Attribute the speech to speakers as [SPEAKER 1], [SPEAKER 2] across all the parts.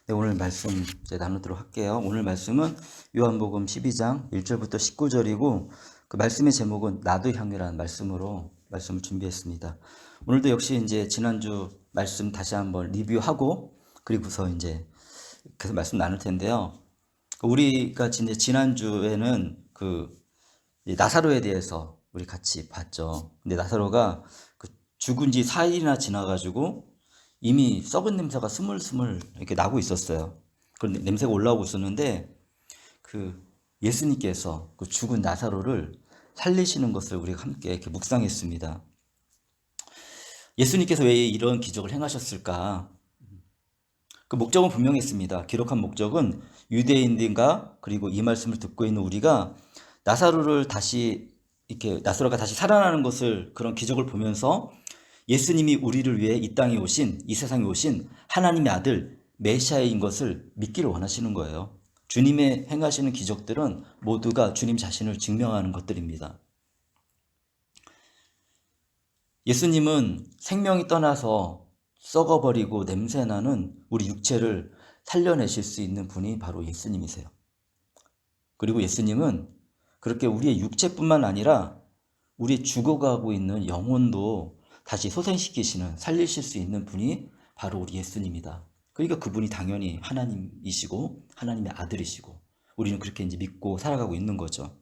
[SPEAKER 1] 네, 오늘 말씀 이제 나누도록 할게요. 오늘 말씀은 요한복음 12장 1절부터 19절이고 그 말씀의 제목은 나도 향유라는 말씀으로 말씀을 준비했습니다. 오늘도 역시 이제 지난주 말씀 다시 한번 리뷰하고 그리고서 이제 계속 말씀 나눌 텐데요. 우리가 이제 지난주에는 그 나사로에 대해서 우리 같이 봤죠. 근데 나사로가 그 죽은 지 4일이나 지나가지고 이미 썩은 냄새가 스물스물 이렇게 나고 있었어요. 그런 냄새가 올라오고 있었는데 그 예수님께서 그 죽은 나사로를 살리시는 것을 우리가 함께 이렇게 묵상했습니다. 예수님께서 왜 이런 기적을 행하셨을까? 그 목적은 분명했습니다. 기록한 목적은 유대인들과 그리고 이 말씀을 듣고 있는 우리가 나사로를 다시 이렇게 나사로가 다시 살아나는 것을 그런 기적을 보면서 예수님이 우리를 위해 이 땅에 오신 이 세상에 오신 하나님의 아들 메시아인 것을 믿기를 원하시는 거예요. 주님의 행하시는 기적들은 모두가 주님 자신을 증명하는 것들입니다. 예수님은 생명이 떠나서 썩어버리고 냄새나는 우리 육체를 살려내실 수 있는 분이 바로 예수님이세요. 그리고 예수님은 그렇게 우리의 육체뿐만 아니라 우리 죽어가고 있는 영혼도 다시 소생시키시는 살리실 수 있는 분이 바로 우리 예수님이다. 그러니까 그분이 당연히 하나님이시고 하나님의 아들이시고 우리는 그렇게 이제 믿고 살아가고 있는 거죠.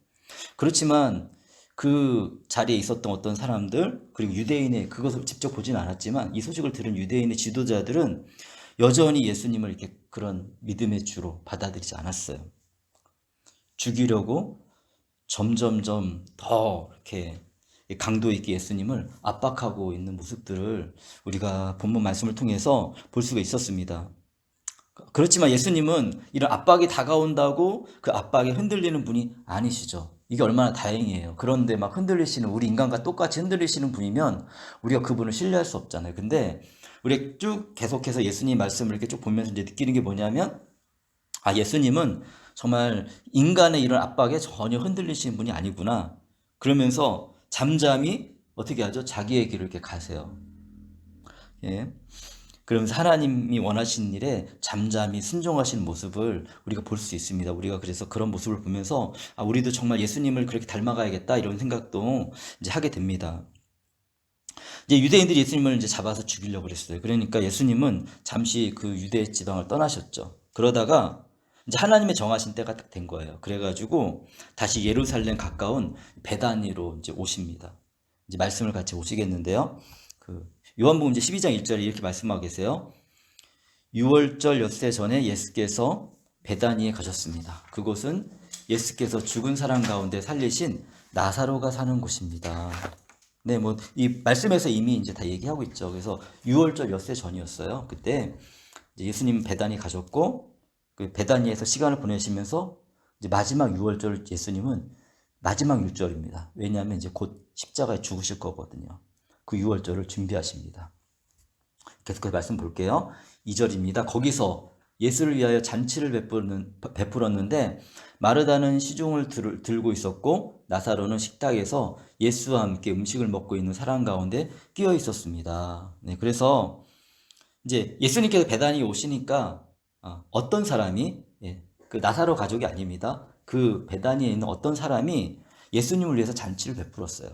[SPEAKER 1] 그렇지만 그 자리에 있었던 어떤 사람들 그리고 유대인의 그것을 직접 보지는 않았지만 이 소식을 들은 유대인의 지도자들은 여전히 예수님을 이렇게 그런 믿음의 주로 받아들이지 않았어요. 죽이려고 점점점 더 이렇게 강도 있게 예수님을 압박하고 있는 모습들을 우리가 본문 말씀을 통해서 볼 수가 있었습니다. 그렇지만 예수님은 이런 압박이 다가온다고 그 압박에 흔들리는 분이 아니시죠. 이게 얼마나 다행이에요. 그런데 막 흔들리시는 우리 인간과 똑같이 흔들리시는 분이면 우리가 그분을 신뢰할 수 없잖아요. 근데 우리 쭉 계속해서 예수님 말씀을 이렇게 쭉 보면서 이제 느끼는 게 뭐냐면 예수님은 정말 인간의 이런 압박에 전혀 흔들리시는 분이 아니구나. 그러면서 잠잠히 어떻게 하죠? 자기의 길을 이렇게 가세요. 예. 그러면서 하나님이 원하시는 일에 잠잠히 순종하시는 모습을 우리가 볼 수 있습니다. 우리가 그래서 그런 모습을 보면서 우리도 정말 예수님을 그렇게 닮아가야겠다 이런 생각도 이제 하게 됩니다. 이제 유대인들이 예수님을 이제 잡아서 죽이려고 그랬어요. 그러니까 예수님은 잠시 그 유대 지방을 떠나셨죠. 그러다가 이제 하나님의 정하신 때가 딱 된 거예요. 그래가지고 다시 예루살렘 가까운 베다니로 이제 오십니다. 이제 말씀을 같이 오시겠는데요. 그 요한복음 이제 12장 1절에 이렇게 말씀하고 계세요. 6월절 엿새 전에 예수께서 베다니에 가셨습니다. 그곳은 예수께서 죽은 사람 가운데 살리신 나사로가 사는 곳입니다. 네, 뭐 이 말씀에서 이미 이제 다 얘기하고 있죠. 그래서 6월절 엿새 전이었어요. 그때 이제 예수님 베다니 가셨고 그 베다니에서 시간을 보내시면서 이제 마지막 6월절 예수님은 마지막 6절입니다. 왜냐하면 이제 곧 십자가에 죽으실 거거든요. 그 6월절을 준비하십니다. 계속해서 말씀 볼게요. 2절입니다. 거기서 예수를 위하여 잔치를 베풀었는데 마르다는 시중을 들고 있었고 나사로는 식탁에서 예수와 함께 음식을 먹고 있는 사람 가운데 끼어 있었습니다. 네, 그래서 이제 예수님께서 베다니 오시니까 어떤 사람이 그 나사로 가족이 아닙니다. 그 베다니에 있는 어떤 사람이 예수님을 위해서 잔치를 베풀었어요.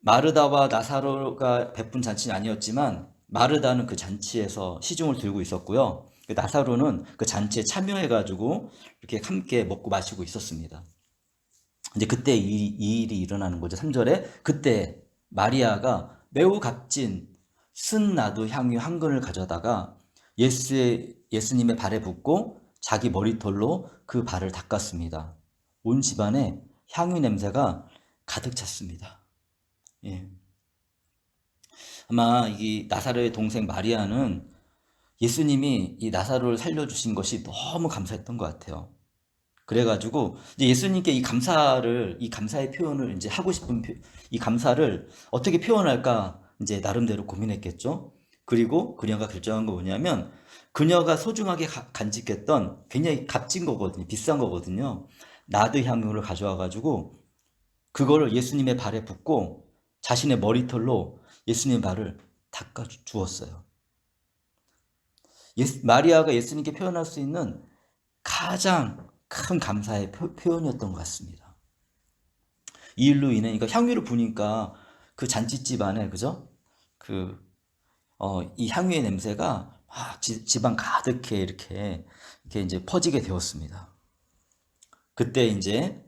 [SPEAKER 1] 마르다와 나사로가 베푼 잔치는 아니었지만 마르다는 그 잔치에서 시중을 들고 있었고요. 나사로는 그 잔치에 참여해가지고 이렇게 함께 먹고 마시고 있었습니다. 이제 그때 이 일이 일어나는 거죠. 3절에 그때 마리아가 매우 값진 순나두 향유 한 근을 가져다가 예수님의 발에 붓고 자기 머리털로 그 발을 닦았습니다. 온 집안에 향유 냄새가 가득 찼습니다. 예. 아마 이 나사로의 동생 마리아는 예수님이 이 나사로를 살려주신 것이 너무 감사했던 것 같아요. 그래가지고 이제 예수님께 이 감사의 표현을 이제 하고 싶은 이 감사를 어떻게 표현할까 이제 나름대로 고민했겠죠. 그리고 그녀가 결정한 거 뭐냐면 그녀가 소중하게 간직했던 굉장히 값진 거거든요. 비싼 거거든요. 나드 향유를 가져와가지고 그거를 예수님의 발에 붓고 자신의 머리털로 예수님의 발을 닦아 주었어요. 마리아가 예수님께 표현할 수 있는 가장 큰 감사의 표현이었던 것 같습니다. 이 일로 인해 그러니까 향유를 부니까 그 잔치집 안에 그죠? 이 향유의 냄새가 집안 가득해 이렇게 이제 퍼지게 되었습니다. 그때 이제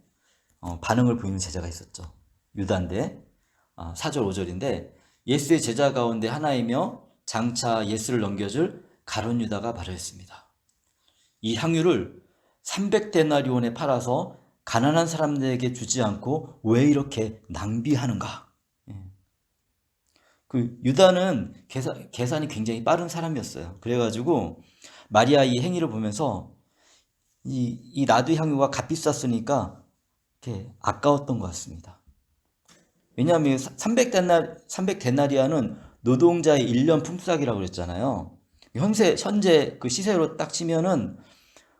[SPEAKER 1] 반응을 보이는 제자가 있었죠. 유다인데 4절 5절인데 예수의 제자 가운데 하나이며 장차 예수를 넘겨줄 가룟 유다가 말하였습니다. 이 향유를 300데나리온에 팔아서 가난한 사람들에게 주지 않고 왜 이렇게 낭비하는가? 그 유다는 계산이 굉장히 빠른 사람이었어요. 그래가지고 마리아 이 행위를 보면서 이 나두 향유가 값비쌌으니까 이렇게 아까웠던 것 같습니다. 왜냐하면 300데나리아는 노동자의 1년 품삯이라고 그랬잖아요. 현재 그 시세로 딱 치면은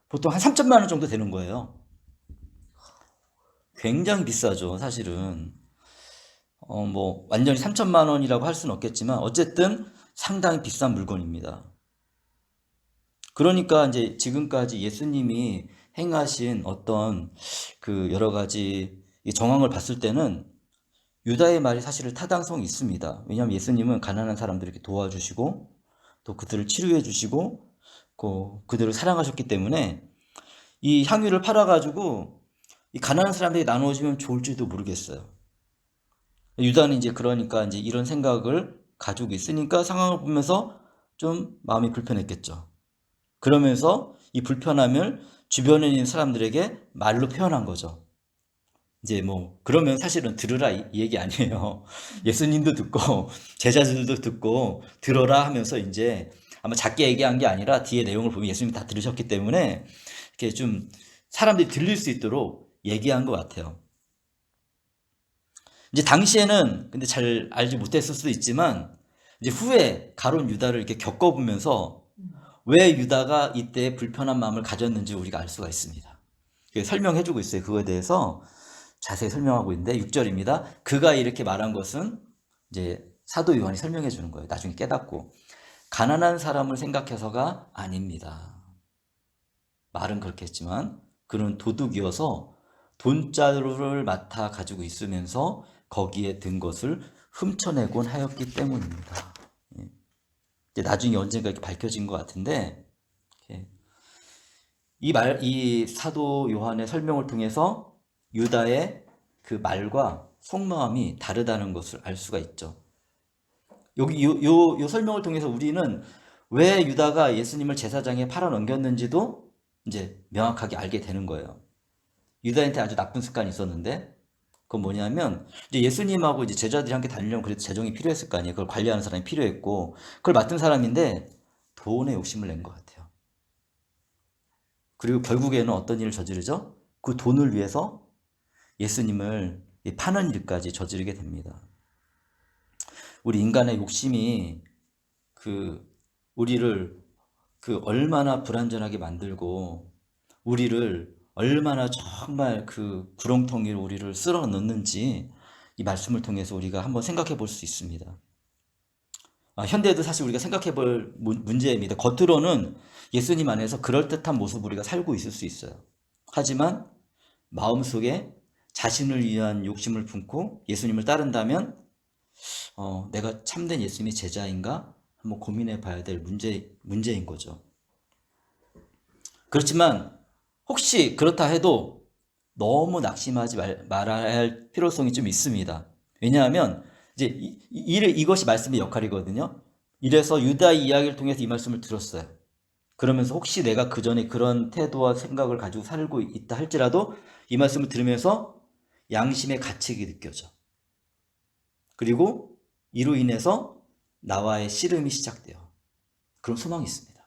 [SPEAKER 1] 보통 한 3천만 원 정도 되는 거예요. 굉장히 비싸죠, 사실은. 뭐 완전히 3천만 원이라고 할 수는 없겠지만 어쨌든 상당히 비싼 물건입니다. 그러니까 이제 지금까지 예수님이 행하신 어떤 그 여러 가지 정황을 봤을 때는 유다의 말이 사실 타당성이 있습니다. 왜냐하면 예수님은 가난한 사람들에게 도와주시고 또 그들을 치료해 주시고 그들을 사랑하셨기 때문에 이 향유를 팔아가지고 이 가난한 사람들이 나누어주면 좋을지도 모르겠어요. 유다는 이제 그러니까 이제 이런 생각을 가지고 있으니까 상황을 보면서 좀 마음이 불편했겠죠. 그러면서 이 불편함을 주변에 있는 사람들에게 말로 표현한 거죠. 이제 뭐 그러면 사실은 들으라 이 얘기 아니에요. 예수님도 듣고 제자들도 듣고 들어라 하면서 이제 아마 작게 얘기한 게 아니라 뒤에 내용을 보면 예수님이 다 들으셨기 때문에 이렇게 좀 사람들이 들릴 수 있도록 얘기한 것 같아요. 이제 당시에는 근데 잘 알지 못했을 수도 있지만 이제 후에 가룟 유다를 이렇게 겪어보면서 왜 유다가 이때 불편한 마음을 가졌는지 우리가 알 수가 있습니다. 설명해주고 있어요. 그거에 대해서 자세히 설명하고 있는데 6절입니다. 그가 이렇게 말한 것은 이제 사도 요한이 설명해 주는 거예요. 나중에 깨닫고 가난한 사람을 생각해서가 아닙니다. 말은 그렇게 했지만 그는 도둑이어서 돈자루를 맡아 가지고 있으면서 거기에 든 것을 훔쳐내곤 하였기 때문입니다. 이제 나중에 언젠가 이렇게 밝혀진 것 같은데 이 사도 요한의 설명을 통해서 유다의 그 말과 속마음이 다르다는 것을 알 수가 있죠. 여기 요 설명을 통해서 우리는 왜 유다가 예수님을 제사장에 팔아 넘겼는지도 이제 명확하게 알게 되는 거예요. 유다한테 아주 나쁜 습관이 있었는데 그건 뭐냐면 이제 예수님하고 이제 제자들이 함께 다니려면 그래도 재정이 필요했을 거 아니에요. 그걸 관리하는 사람이 필요했고 그걸 맡은 사람인데 돈에 욕심을 낸 것 같아요. 그리고 결국에는 어떤 일을 저지르죠? 그 돈을 위해서 예수님을 파는 일까지 저지르게 됩니다. 우리 인간의 욕심이 우리를 얼마나 불완전하게 만들고 우리를 얼마나 정말 구렁텅이로 우리를 쓸어 넣는지 이 말씀을 통해서 우리가 한번 생각해 볼 수 있습니다. 현대에도 사실 우리가 생각해 볼 문제입니다. 겉으로는 예수님 안에서 그럴듯한 모습 우리가 살고 있을 수 있어요. 하지만 마음속에 자신을 위한 욕심을 품고 예수님을 따른다면 내가 참된 예수님의 제자인가 한번 고민해 봐야 될 문제인 거죠. 그렇지만 혹시 그렇다 해도 너무 낙심하지 말아야 할 필요성이 좀 있습니다. 왜냐하면 이제 이것이 말씀의 역할이거든요. 이래서 유다의 이야기를 통해서 이 말씀을 들었어요. 그러면서 혹시 내가 그 전에 그런 태도와 생각을 가지고 살고 있다 할지라도 이 말씀을 들으면서 양심의 가책이 느껴져. 그리고 이로 인해서 나와의 씨름이 시작돼요. 그런 소망이 있습니다.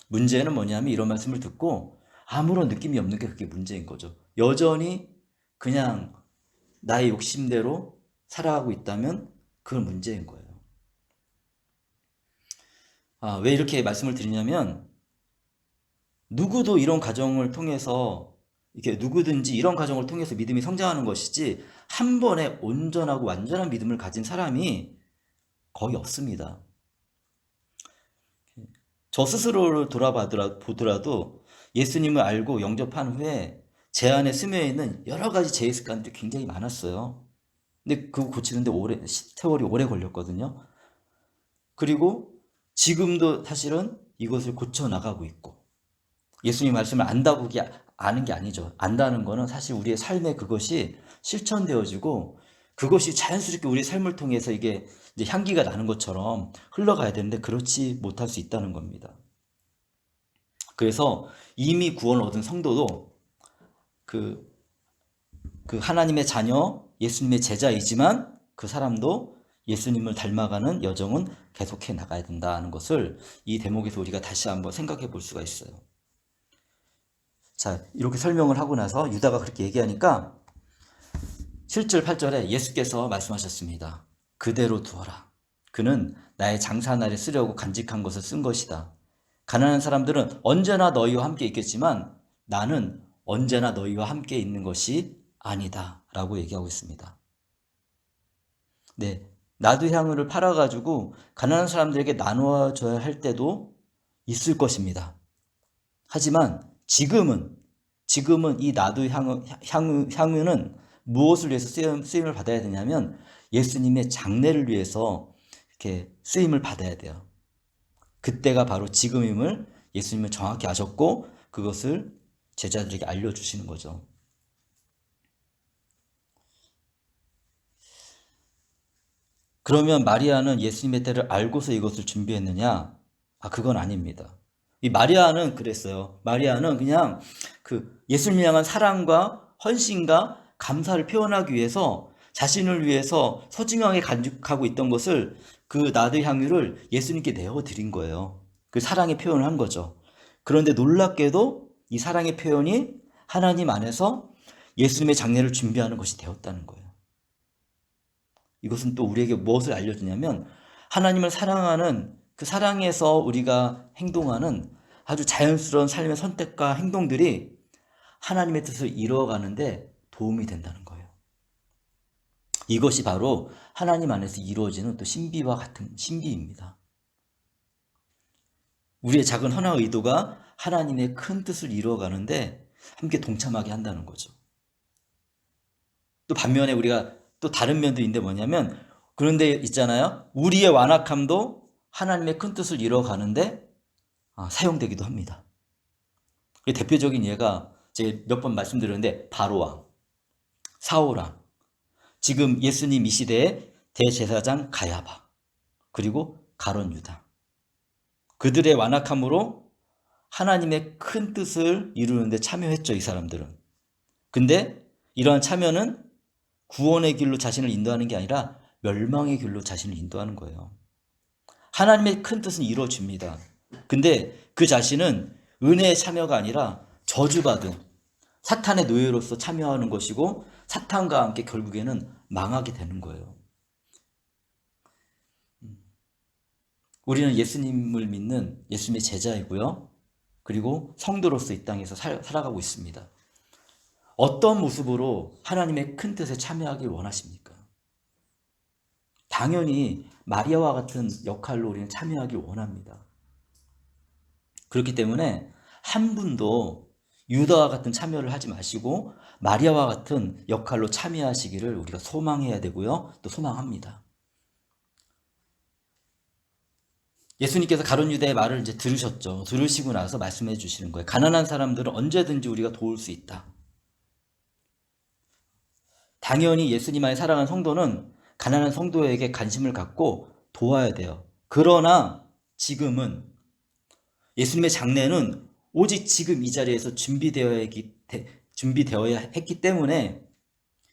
[SPEAKER 1] 문제는 뭐냐면 이런 말씀을 듣고 아무런 느낌이 없는 게 그게 문제인 거죠. 여전히 그냥 나의 욕심대로 살아가고 있다면 그건 문제인 거예요. 왜 이렇게 말씀을 드리냐면 누구도 이런 과정을 통해서 이렇게 누구든지 이런 과정을 통해서 믿음이 성장하는 것이지 한 번에 온전하고 완전한 믿음을 가진 사람이 거의 없습니다. 저 스스로를 보더라도 예수님을 알고 영접한 후에 제 안에 스며 있는 여러 가지 죄의 습관들이 굉장히 많았어요. 근데 그거 고치는데 세월이 오래 걸렸거든요. 그리고 지금도 사실은 이것을 고쳐 나가고 있고, 예수님 말씀을 아는 게 아니죠. 안다는 거는 사실 우리의 삶에 그것이 실천되어지고 그것이 자연스럽게 우리의 삶을 통해서 이게 이제 향기가 나는 것처럼 흘러가야 되는데 그렇지 못할 수 있다는 겁니다. 그래서 이미 구원을 얻은 성도도 그 하나님의 자녀, 예수님의 제자이지만 그 사람도 예수님을 닮아가는 여정은 계속해 나가야 된다는 것을 이 대목에서 우리가 다시 한번 생각해 볼 수가 있어요. 자, 이렇게 설명을 하고 나서 유다가 그렇게 얘기하니까 7절, 8절에 예수께서 말씀하셨습니다. 그대로 두어라. 그는 나의 장사날에 쓰려고 간직한 것을 쓴 것이다. 가난한 사람들은 언제나 너희와 함께 있겠지만 나는 언제나 너희와 함께 있는 것이 아니다. 라고 얘기하고 있습니다. 네, 나두향을 팔아가지고 가난한 사람들에게 나누어줘야 할 때도 있을 것입니다. 하지만 지금은 이 나두향유는 무엇을 위해서 쓰임을 받아야 되냐면 예수님의 장례를 위해서 이렇게 쓰임을 받아야 돼요. 그때가 바로 지금임을 예수님은 정확히 아셨고 그것을 제자들에게 알려주시는 거죠. 그러면 마리아는 예수님의 때를 알고서 이것을 준비했느냐? 그건 아닙니다. 이 마리아는 그랬어요. 마리아는 그냥 그 예수님을 향한 사랑과 헌신과 감사를 표현하기 위해서 자신을 위해서 소중하게 간직하고 있던 것을 그 나드 향유를 예수님께 내어드린 거예요. 그 사랑의 표현을 한 거죠. 그런데 놀랍게도 이 사랑의 표현이 하나님 안에서 예수님의 장례를 준비하는 것이 되었다는 거예요. 이것은 또 우리에게 무엇을 알려주냐면 하나님을 사랑하는 그 사랑에서 우리가 행동하는 아주 자연스러운 삶의 선택과 행동들이 하나님의 뜻을 이루어가는데 도움이 된다는 거예요. 이것이 바로 하나님 안에서 이루어지는 또 신비와 같은 신비입니다. 우리의 작은 헌화 의도가 하나님의 큰 뜻을 이루어가는데 함께 동참하게 한다는 거죠. 또 반면에 우리가 또 다른 면도 있는데 뭐냐면 그런데 있잖아요. 우리의 완악함도 하나님의 큰 뜻을 이루어가는데 사용되기도 합니다. 대표적인 예가 제가 몇 번 말씀드렸는데 바로왕, 사울왕, 지금 예수님 이 시대의 대제사장 가야바, 그리고 가룟 유다. 그들의 완악함으로 하나님의 큰 뜻을 이루는데 참여했죠, 이 사람들은. 근데 이러한 참여는 구원의 길로 자신을 인도하는 게 아니라 멸망의 길로 자신을 인도하는 거예요. 하나님의 큰 뜻은 이루어집니다. 근데 그 자신은 은혜의 참여가 아니라 저주받은 사탄의 노예로서 참여하는 것이고 사탄과 함께 결국에는 망하게 되는 거예요. 우리는 예수님을 믿는 예수님의 제자이고요. 그리고 성도로서 이 땅에서 살아가고 있습니다. 어떤 모습으로 하나님의 큰 뜻에 참여하길 원하십니까? 당연히 마리아와 같은 역할로 우리는 참여하길 원합니다. 그렇기 때문에 한 분도 유다와 같은 참여를 하지 마시고 마리아와 같은 역할로 참여하시기를 우리가 소망해야 되고요. 또 소망합니다. 예수님께서 가룟 유다의 말을 이제 들으셨죠. 들으시고 나서 말씀해 주시는 거예요. 가난한 사람들은 언제든지 우리가 도울 수 있다. 당연히 예수님 안에 살아가는 성도는 가난한 성도에게 관심을 갖고 도와야 돼요. 그러나 지금은 예수님의 장례는 오직 지금 이 자리에서 준비되어야 했기 때문에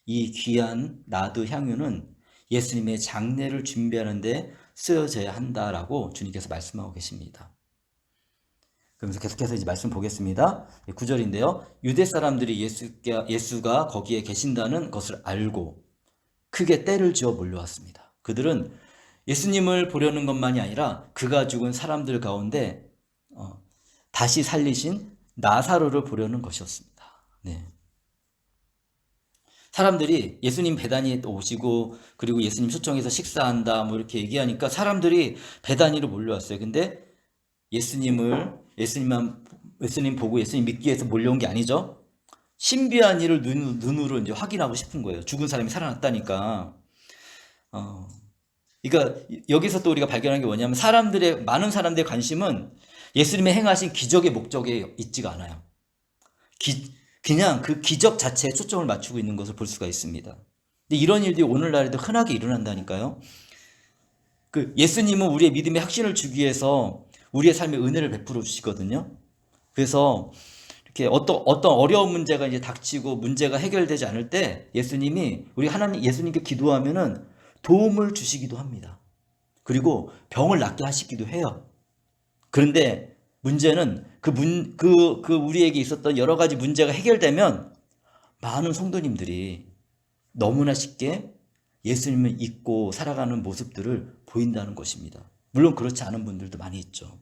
[SPEAKER 1] 이 귀한 나드 향유는 예수님의 장례를 준비하는 데 쓰여져야 한다라고 주님께서 말씀하고 계십니다. 그러면서 계속해서 이제 말씀 보겠습니다. 9절인데요. 유대 사람들이 예수가 거기에 계신다는 것을 알고 크게 떼를 지어 몰려왔습니다. 그들은 예수님을 보려는 것만이 아니라 그가 죽은 사람들 가운데 다시 살리신 나사로를 보려는 것이었습니다. 네. 사람들이 예수님 베다니에 오시고 그리고 예수님 초청해서 식사한다 뭐 이렇게 얘기하니까 사람들이 베다니로 몰려왔어요. 근데 예수님 보고 예수님 믿기 위해서 몰려온 게 아니죠. 신비한 일을 눈으로 이제 확인하고 싶은 거예요. 죽은 사람이 살아났다니까. 어, 그러니까 여기서 또 우리가 발견한 게 뭐냐면 많은 사람들의 관심은 예수님의 행하신 기적의 목적에 있지가 않아요. 그냥 그 기적 자체에 초점을 맞추고 있는 것을 볼 수가 있습니다. 근데 이런 일들이 오늘날에도 흔하게 일어난다니까요. 그 예수님은 우리의 믿음의 확신을 주기 위해서 우리의 삶에 은혜를 베풀어 주시거든요. 그래서 이렇게 어떤 어려운 문제가 이제 닥치고 문제가 해결되지 않을 때 예수님께 기도하면은 도움을 주시기도 합니다. 그리고 병을 낫게 하시기도 해요. 그런데 문제는 우리에게 있었던 여러 가지 문제가 해결되면 많은 성도님들이 너무나 쉽게 예수님을 잊고 살아가는 모습들을 보인다는 것입니다. 물론 그렇지 않은 분들도 많이 있죠.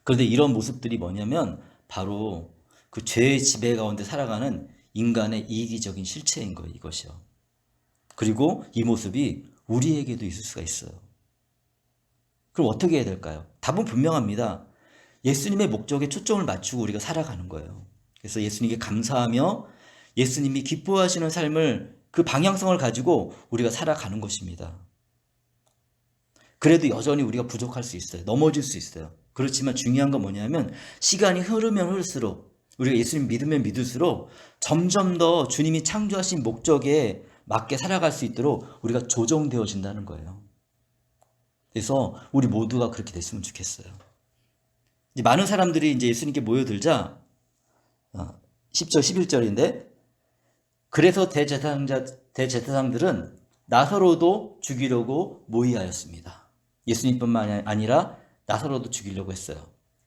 [SPEAKER 1] 그런데 이런 모습들이 뭐냐면 바로 그 죄의 지배 가운데 살아가는 인간의 이기적인 실체인 거예요, 이것이요. 그리고 이 모습이 우리에게도 있을 수가 있어요. 그럼 어떻게 해야 될까요? 답은 분명합니다. 예수님의 목적에 초점을 맞추고 우리가 살아가는 거예요. 그래서 예수님께 감사하며 예수님이 기뻐하시는 삶을 그 방향성을 가지고 우리가 살아가는 것입니다. 그래도 여전히 우리가 부족할 수 있어요. 넘어질 수 있어요. 그렇지만 중요한 건 뭐냐면 시간이 흐르면 흐를수록 우리가 예수님 믿으면 믿을수록 점점 더 주님이 창조하신 목적에 맞게 살아갈 수 있도록 우리가 조정되어진다는 거예요. 그래서 우리 모두가 그렇게 됐으면 좋겠어요. 이제 많은 사람들이 이제 예수님께 모여들자 10절 11절인데 그래서 대제사장들은 나사로도 죽이려고 모의하였습니다. 예수님뿐만 아니라 나사로도 죽이려고 했어요.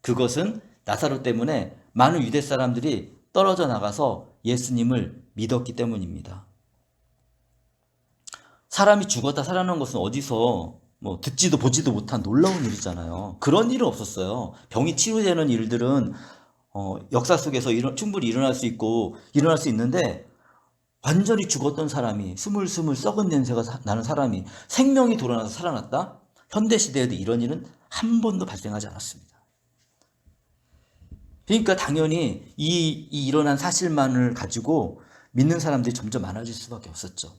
[SPEAKER 1] 그것은 나사로 때문에 많은 유대 사람들이 떨어져 나가서 예수님을 믿었기 때문입니다. 사람이 죽었다 살아난 것은 어디서 듣지도 보지도 못한 놀라운 일이잖아요. 그런 일은 없었어요. 병이 치료되는 일들은 역사 속에서 충분히 일어날 수 있는데 완전히 죽었던 사람이 스물스물 썩은 냄새가 나는 사람이 생명이 돌아나서 살아났다? 현대시대에도 이런 일은 한 번도 발생하지 않았습니다. 그러니까 당연히 이 일어난 사실만을 가지고 믿는 사람들이 점점 많아질 수밖에 없었죠.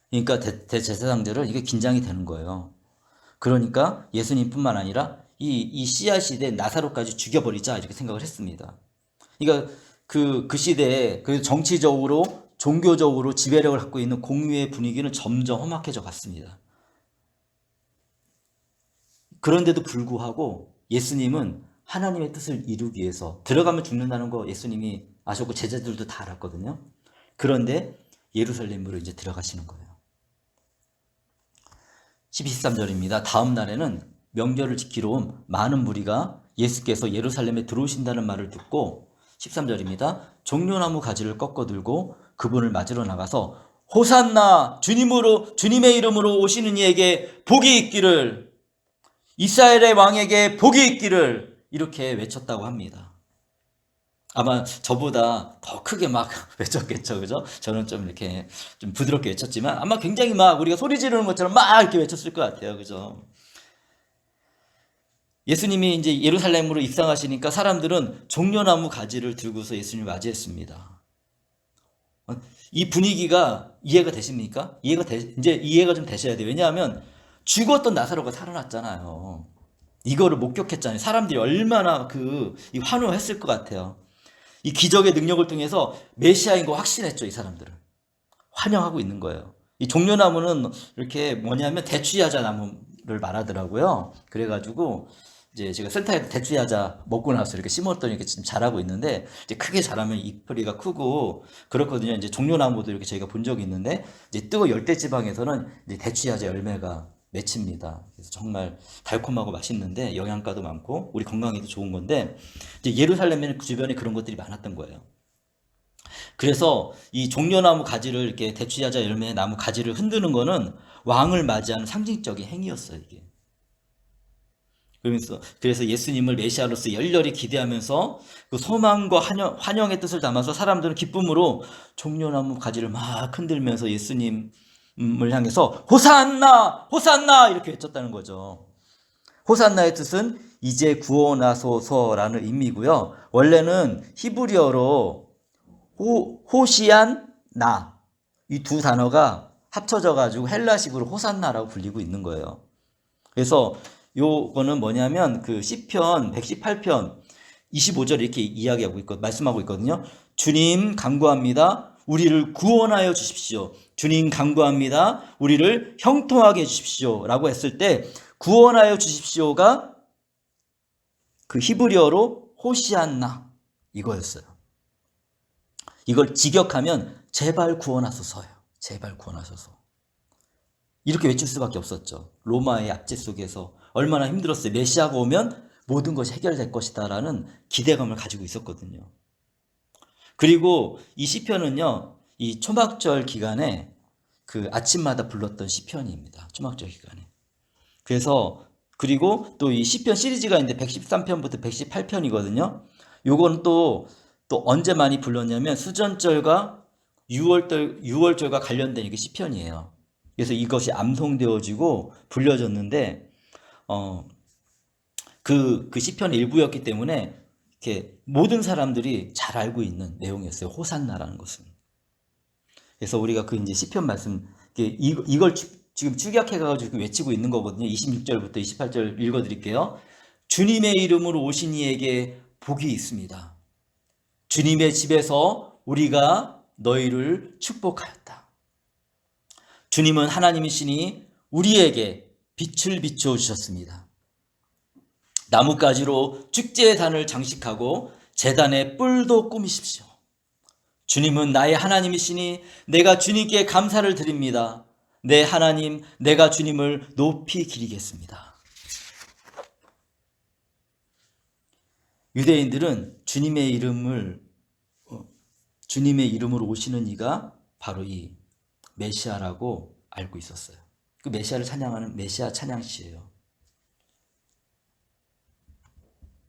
[SPEAKER 1] 그러니까 대제사장들은 이게 긴장이 되는 거예요. 그러니까 예수님뿐만 아니라 이 씨앗이 된 나사로까지 죽여버리자 이렇게 생각을 했습니다. 그러니까 그 시대에 그 정치적으로 종교적으로 지배력을 갖고 있는 공유의 분위기는 점점 험악해져 갔습니다. 그런데도 불구하고 예수님은 하나님의 뜻을 이루기 위해서 들어가면 죽는다는 거 예수님이 아셨고 제자들도 다 알았거든요. 그런데 예루살렘으로 이제 들어가시는 거예요. 13절입니다. 다음 날에는 명절을 지키러 온 많은 무리가 예수께서 예루살렘에 들어오신다는 말을 듣고 13절입니다. 종려나무 가지를 꺾어 들고 그분을 맞으러 나가서 호산나 주님의 이름으로 오시는 이에게 복이 있기를 이스라엘의 왕에게 복이 있기를 이렇게 외쳤다고 합니다. 아마 저보다 더 크게 막 외쳤겠죠, 그죠? 저는 좀 이렇게 좀 부드럽게 외쳤지만 아마 굉장히 막 우리가 소리 지르는 것처럼 막 이렇게 외쳤을 것 같아요, 그죠? 예수님이 이제 예루살렘으로 입성하시니까 사람들은 종려나무 가지를 들고서 예수님을 맞이했습니다. 이 분위기가 이해가 되십니까? 이제 이해가 좀 되셔야 돼요. 왜냐하면 죽었던 나사로가 살아났잖아요. 이거를 목격했잖아요. 사람들이 얼마나 환호했을 것 같아요. 이 기적의 능력을 통해서 메시아인 거 확신했죠, 이 사람들은. 환영하고 있는 거예요. 이 종려나무는 이렇게 뭐냐면 대추야자 나무를 말하더라고요. 그래가지고 이제 제가 센터에서 대추야자 먹고 나서 이렇게 심었더니 이렇게 지금 자라고 있는데 이제 크게 자라면 잎뿌리가 크고 그렇거든요. 이제 종려나무도 이렇게 저희가 본 적이 있는데 이제 뜨거 열대 지방에서는 이제 대추야자 열매가 맺힙니다. 그래서 정말 달콤하고 맛있는데 영양가도 많고 우리 건강에도 좋은 건데 이제 예루살렘에는 그 주변에 그런 것들이 많았던 거예요. 그래서 이 종려나무 가지를 이렇게 대추야자 열매 나무 가지를 흔드는 거는 왕을 맞이하는 상징적인 행위였어요, 이게. 그래서 예수님을 메시아로서 열렬히 기대하면서 그 소망과 환영의 뜻을 담아서 사람들은 기쁨으로 종려나무 가지를 막 흔들면서 예수님 향해서 호산나 호산나 이렇게 외쳤다는 거죠. 호산나의 뜻은 이제 구원하소서라는 의미고요. 원래는 히브리어로 호시안나 이 두 단어가 합쳐져 가지고 헬라식으로 호산나라고 불리고 있는 거예요. 그래서 요거는 뭐냐면 그 시편 118편 25절 이렇게 이야기하고 말씀하고 있거든요. 주님 간구합니다. 우리를 구원하여 주십시오. 주님 간구합니다. 우리를 형통하게 해 주십시오. 라고 했을 때 구원하여 주십시오가 그 히브리어로 호시안나 이거였어요. 이걸 직역하면 제발 구원하소서예요. 제발 구원하소서. 이렇게 외칠 수밖에 없었죠. 로마의 압제 속에서 얼마나 힘들었어요. 메시아가 오면 모든 것이 해결될 것이다 라는 기대감을 가지고 있었거든요. 그리고 이 시편은요, 이 초막절 기간에 그 아침마다 불렀던 시편입니다. 초막절 기간에. 그래서 그리고 또 이 시편 시리즈가 있는데 113편부터 118편이거든요. 요건 또 언제 많이 불렀냐면 수전절과 6월절과 관련된 이게 시편이에요. 그래서 이것이 암송되어지고 불려졌는데 그 시편 일부였기 때문에 이렇게 모든 사람들이 잘 알고 있는 내용이었어요. 호산나라는 것은. 그래서 우리가 그 이제 시편 말씀 이걸 지금 축약해가지고 외치고 있는 거거든요. 26절부터 28절 읽어드릴게요. 주님의 이름으로 오신 이에게 복이 있습니다. 주님의 집에서 우리가 너희를 축복하였다. 주님은 하나님이시니 우리에게 빛을 비춰 주셨습니다. 나뭇가지로 축제의 단을 장식하고 제단의 뿔도 꾸미십시오. 주님은 나의 하나님이시니 내가 주님께 감사를 드립니다. 내 하나님, 내가 주님을 높이 기리겠습니다. 유대인들은 주님의 이름으로 오시는 이가 바로 이 메시아라고 알고 있었어요. 그 메시아를 찬양하는 메시아 찬양시예요.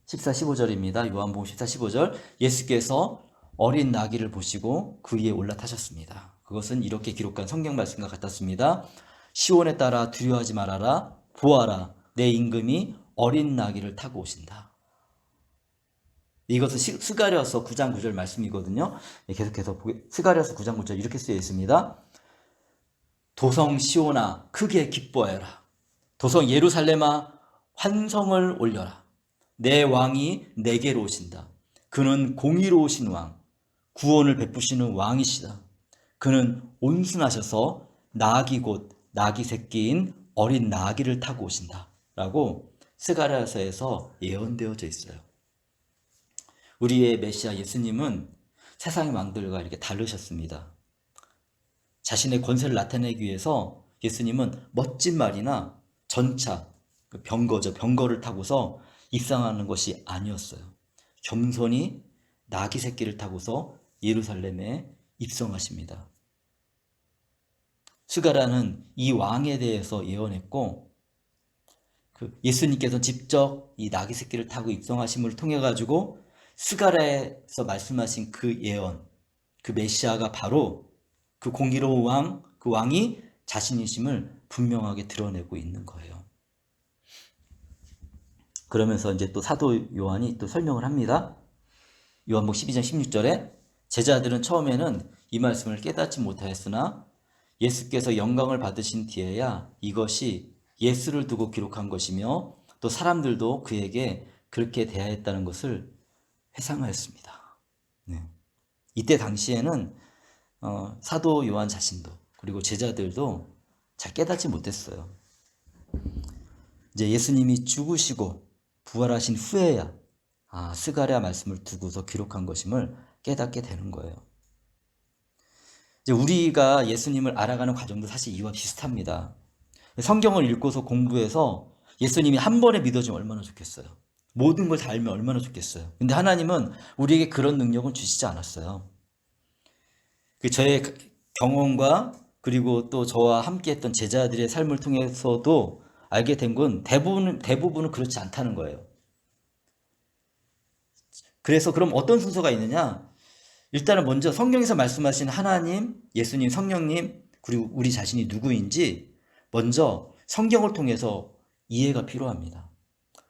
[SPEAKER 1] 14, 15절입니다. 요한복음 14, 15절. 예수께서 어린 나귀를 보시고 그 위에 올라타셨습니다. 그것은 이렇게 기록한 성경 말씀과 같았습니다. 시온에 따라 두려워하지 말아라. 보아라. 내 임금이 어린 나귀를 타고 오신다. 이것은 스가랴서 9장 9절 말씀이거든요. 계속해서 스가랴서 9장 9절 이렇게 쓰여 있습니다. 도성 시온아 크게 기뻐하여라. 도성 예루살렘아 환성을 올려라. 내 왕이 내게로 오신다. 그는 공의로우신 왕, 구원을 베푸시는 왕이시다. 그는 온순하셔서 나귀 곧 나귀 새끼인 어린 나귀를 타고 오신다. 라고 스가랴서에서 예언되어져 있어요. 우리의 메시아 예수님은 세상의 왕들과 이렇게 다르셨습니다. 자신의 권세를 나타내기 위해서 예수님은 멋진 말이나 전차, 병거를 타고서 입성하는 것이 아니었어요. 겸손히 나귀 새끼를 타고서 예루살렘에 입성하십니다. 스가랴는 이 왕에 대해서 예언했고 예수님께서 직접 이 나귀 새끼를 타고 입성하심을 통해 가지고 스가랴에서 말씀하신 그 예언, 그 메시아가 바로 그 공의로운 왕, 그 왕이 자신이심을 분명하게 드러내고 있는 거예요. 그러면서 이제 또 사도 요한이 또 설명을 합니다. 요한복음 12장 16절에 제자들은 처음에는 이 말씀을 깨닫지 못하였으나 예수께서 영광을 받으신 뒤에야 이것이 예수를 두고 기록한 것이며 또 사람들도 그에게 그렇게 대하였다는 것을 회상하였습니다. 네. 이때 당시에는 사도 요한 자신도 그리고 제자들도 잘 깨닫지 못했어요. 이제 예수님이 죽으시고 부활하신 후에야 스가랴 말씀을 두고서 기록한 것임을 깨닫게 되는 거예요. 이제 우리가 예수님을 알아가는 과정도 사실 이와 비슷합니다. 성경을 읽고서 공부해서 예수님이 한 번에 믿어지면 얼마나 좋겠어요. 모든 걸 다 알면 얼마나 좋겠어요. 근데 하나님은 우리에게 그런 능력은 주시지 않았어요. 저의 경험과 그리고 또 저와 함께했던 제자들의 삶을 통해서도 알게 된 건 대부분은 그렇지 않다는 거예요. 그래서 그럼 어떤 순서가 있느냐? 일단은 먼저 성경에서 말씀하신 하나님, 예수님, 성령님, 그리고 우리 자신이 누구인지 먼저 성경을 통해서 이해가 필요합니다.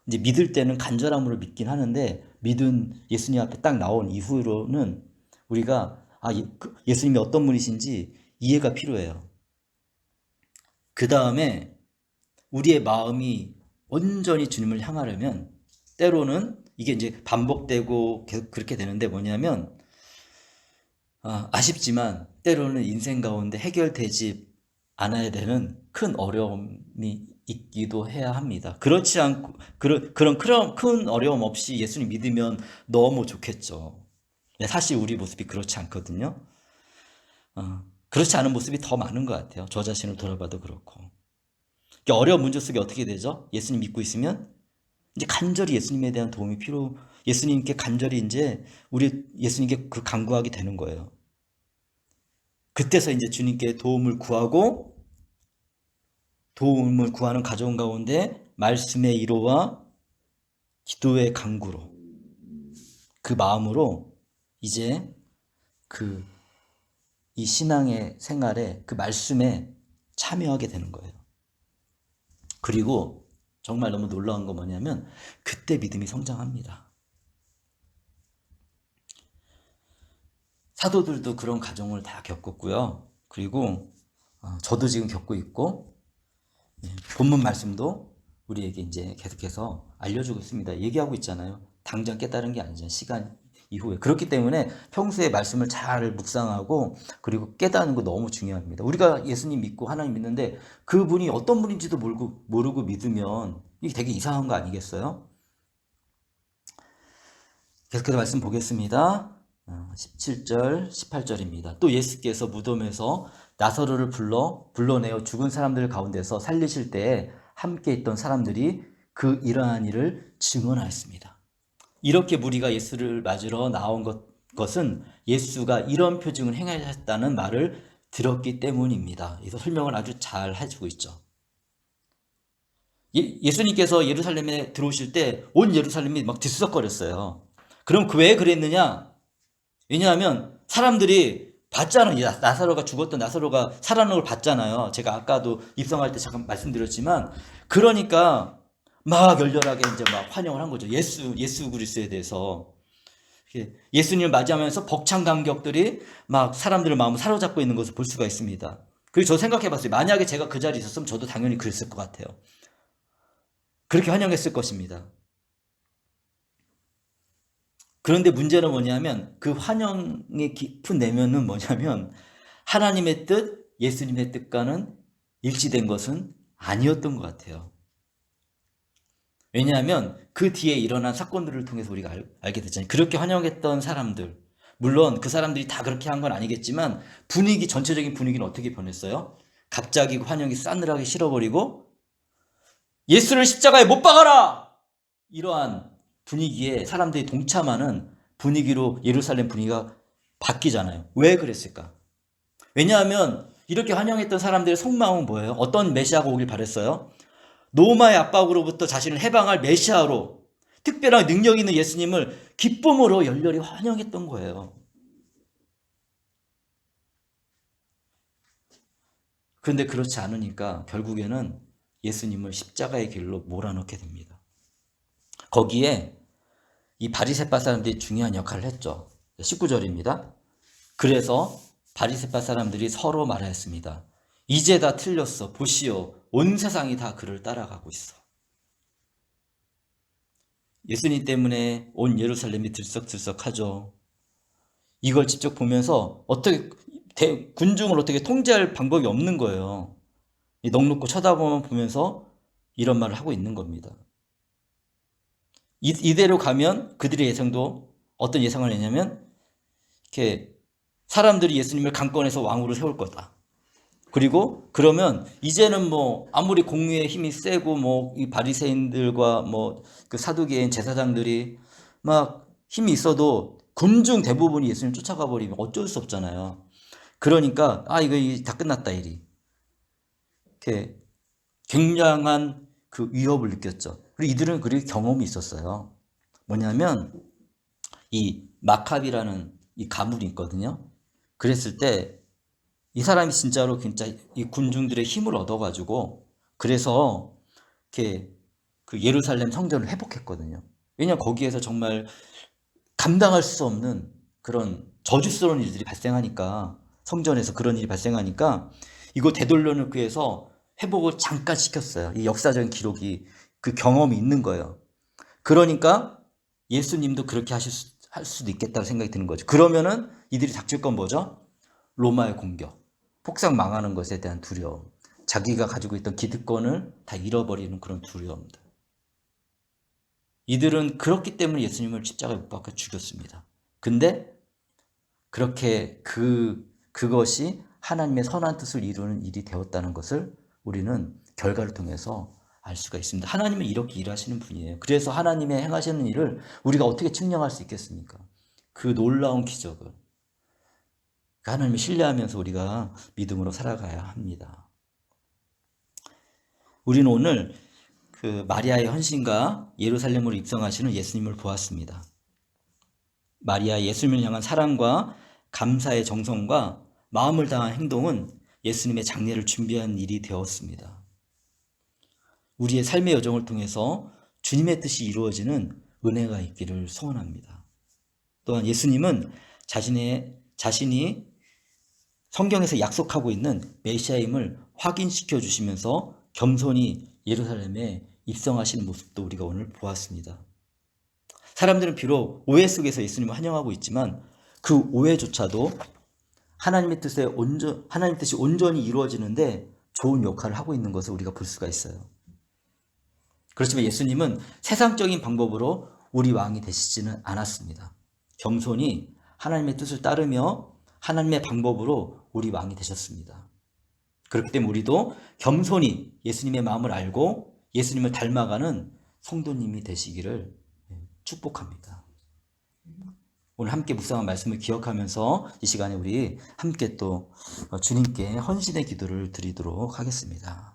[SPEAKER 1] 이제 믿을 때는 간절함으로 믿긴 하는데 믿은 예수님 앞에 딱 나온 이후로는 우리가 예수님이 어떤 분이신지 이해가 필요해요. 그 다음에 우리의 마음이 온전히 주님을 향하려면 때로는 이게 이제 반복되고 계속 그렇게 되는데 뭐냐면 아쉽지만 때로는 인생 가운데 해결되지 않아야 되는 큰 어려움이 있기도 해야 합니다. 그렇지 않고 그런 큰 어려움 없이 예수님 믿으면 너무 좋겠죠. 사실 우리 모습이 그렇지 않거든요. 그렇지 않은 모습이 더 많은 것 같아요. 저 자신을 돌아봐도 그렇고. 어려운 문제 속에 어떻게 되죠? 예수님 믿고 있으면 이제 간절히 예수님에 대한 도움이 예수님께 간절히 이제 우리 예수님께 그 간구하게 되는 거예요. 그때서 이제 주님께 도움을 구하는 가정 가운데 말씀의 이로와 기도의 간구로 그 마음으로 이제 이 신앙의 생활에 그 말씀에 참여하게 되는 거예요. 그리고 정말 너무 놀라운 건 뭐냐면 그때 믿음이 성장합니다. 사도들도 그런 과정을 다 겪었고요. 그리고 저도 지금 겪고 있고 본문 말씀도 우리에게 이제 계속해서 알려주고 있습니다. 얘기하고 있잖아요. 당장 깨달은 게 아니잖아요. 시간 이후에. 그렇기 때문에 평소에 말씀을 잘 묵상하고 그리고 깨닫는 거 너무 중요합니다. 우리가 예수님 믿고 하나님 믿는데 그분이 어떤 분인지도 모르고 믿으면 이게 되게 이상한 거 아니겠어요? 계속해서 말씀 보겠습니다. 17절, 18절입니다. 또 예수께서 무덤에서 나사로를 불러내어 죽은 사람들 가운데서 살리실 때에 함께 있던 사람들이 그 일어난 일을 증언하였습니다. 이렇게 무리가 예수를 맞으러 나온 것은 예수가 이런 표징을 행하셨다는 말을 들었기 때문입니다. 그래서 설명을 아주 잘 해주고 있죠. 예수님께서 예루살렘에 들어오실 때 온 예루살렘이 막 들썩거렸어요. 그럼 왜 그랬느냐? 왜냐하면 사람들이 봤잖아요. 나사로가 죽었던 나사로가 살아나는 걸 봤잖아요. 제가 아까도 입성할 때 잠깐 말씀드렸지만, 그러니까 막 열렬하게 이제 막 환영을 한 거죠. 예수 그리스도에 대해서. 예수님을 맞이하면서 벅찬 감격들이 막 사람들의 마음을 사로잡고 있는 것을 볼 수가 있습니다. 그리고 저 생각해 봤어요. 만약에 제가 그 자리에 있었으면 저도 당연히 그랬을 것 같아요. 그렇게 환영했을 것입니다. 그런데 문제는 뭐냐면 그 환영의 깊은 내면은 뭐냐면 하나님의 뜻, 예수님의 뜻과는 일치된 것은 아니었던 것 같아요. 왜냐하면 그 뒤에 일어난 사건들을 통해서 우리가 알게 됐잖아요. 그렇게 환영했던 사람들, 물론 그 사람들이 다 그렇게 한 건 아니겠지만 전체적인 분위기는 어떻게 변했어요? 갑자기 환영이 싸늘하게 식어버리고 예수를 십자가에 못 박아라! 이러한 분위기에 사람들이 동참하는 분위기로 예루살렘 분위기가 바뀌잖아요. 왜 그랬을까? 왜냐하면 이렇게 환영했던 사람들의 속마음은 뭐예요? 어떤 메시아가 오길 바랬어요? 로마의 압박으로부터 자신을 해방할 메시아로 특별한 능력 있는 예수님을 기쁨으로 열렬히 환영했던 거예요. 그런데 그렇지 않으니까 결국에는 예수님을 십자가의 길로 몰아넣게 됩니다. 거기에 이 바리새파 사람들이 중요한 역할을 했죠. 19절입니다. 그래서 바리새파 사람들이 서로 말하였습니다. 이제 다 틀렸어. 보시오. 온 세상이 다 그를 따라가고 있어. 예수님 때문에 온 예루살렘이 들썩들썩하죠. 이걸 직접 보면서 군중을 어떻게 통제할 방법이 없는 거예요. 넋놓고 보면서 이런 말을 하고 있는 겁니다. 이대로 가면 그들의 예상도 어떤 예상을 했냐면 이렇게 사람들이 예수님을 강권해서 왕으로 세울 거다. 그리고 그러면 이제는 뭐 아무리 공의의 힘이 세고 뭐 이 바리새인들과 뭐 그 사두개인 제사장들이 막 힘이 있어도 군중 대부분이 예수님 쫓아가 버리면 어쩔 수 없잖아요. 그러니까 이거 다 끝났다 일이. 이렇게 굉장한 그 위협을 느꼈죠. 그리고 이들은 그렇게 경험이 있었어요. 뭐냐면 이 마캅이라는 이 가물이 있거든요. 그랬을 때 이 사람이 진짜로 진짜 이 군중들의 힘을 얻어가지고 그래서 이렇게 그 예루살렘 성전을 회복했거든요. 왜냐하면 거기에서 정말 감당할 수 없는 그런 저주스러운 일들이 발생하니까 성전에서 그런 일이 발생하니까 이거 되돌려놓기 위해서 회복을 잠깐 시켰어요. 이 역사적인 기록이 그 경험이 있는 거예요. 그러니까 예수님도 그렇게 할 수도 있겠다고 생각이 드는 거죠. 그러면은 이들이 닥칠 건 뭐죠? 로마의 공격, 폭삭 망하는 것에 대한 두려움, 자기가 가지고 있던 기득권을 다 잃어버리는 그런 두려움들. 이들은 그렇기 때문에 예수님을 십자가에 못 박아 죽였습니다. 근데 그렇게 그것이 하나님의 선한 뜻을 이루는 일이 되었다는 것을 우리는 결과를 통해서 알 수가 있습니다. 하나님은 이렇게 일하시는 분이에요. 그래서 하나님의 행하시는 일을 우리가 어떻게 측량할 수 있겠습니까? 그 놀라운 기적을. 하나님을 신뢰하면서 우리가 믿음으로 살아가야 합니다. 우리는 오늘 그 마리아의 헌신과 예루살렘으로 입성하시는 예수님을 보았습니다. 마리아의 예수님을 향한 사랑과 감사의 정성과 마음을 다한 행동은 예수님의 장례를 준비한 일이 되었습니다. 우리의 삶의 여정을 통해서 주님의 뜻이 이루어지는 은혜가 있기를 소원합니다. 또한 예수님은 자신이 성경에서 약속하고 있는 메시아임을 확인시켜 주시면서 겸손히 예루살렘에 입성하시는 모습도 우리가 오늘 보았습니다. 사람들은 비록 오해 속에서 예수님을 환영하고 있지만 그 오해조차도 하나님 뜻이 온전히 이루어지는데 좋은 역할을 하고 있는 것을 우리가 볼 수가 있어요. 그렇지만 예수님은 세상적인 방법으로 우리 왕이 되시지는 않았습니다. 겸손히 하나님의 뜻을 따르며 하나님의 방법으로 우리 왕이 되셨습니다. 그렇기 때문에 우리도 겸손히 예수님의 마음을 알고 예수님을 닮아가는 성도님이 되시기를 축복합니다. 오늘 함께 묵상한 말씀을 기억하면서 이 시간에 우리 함께 또 주님께 헌신의 기도를 드리도록 하겠습니다.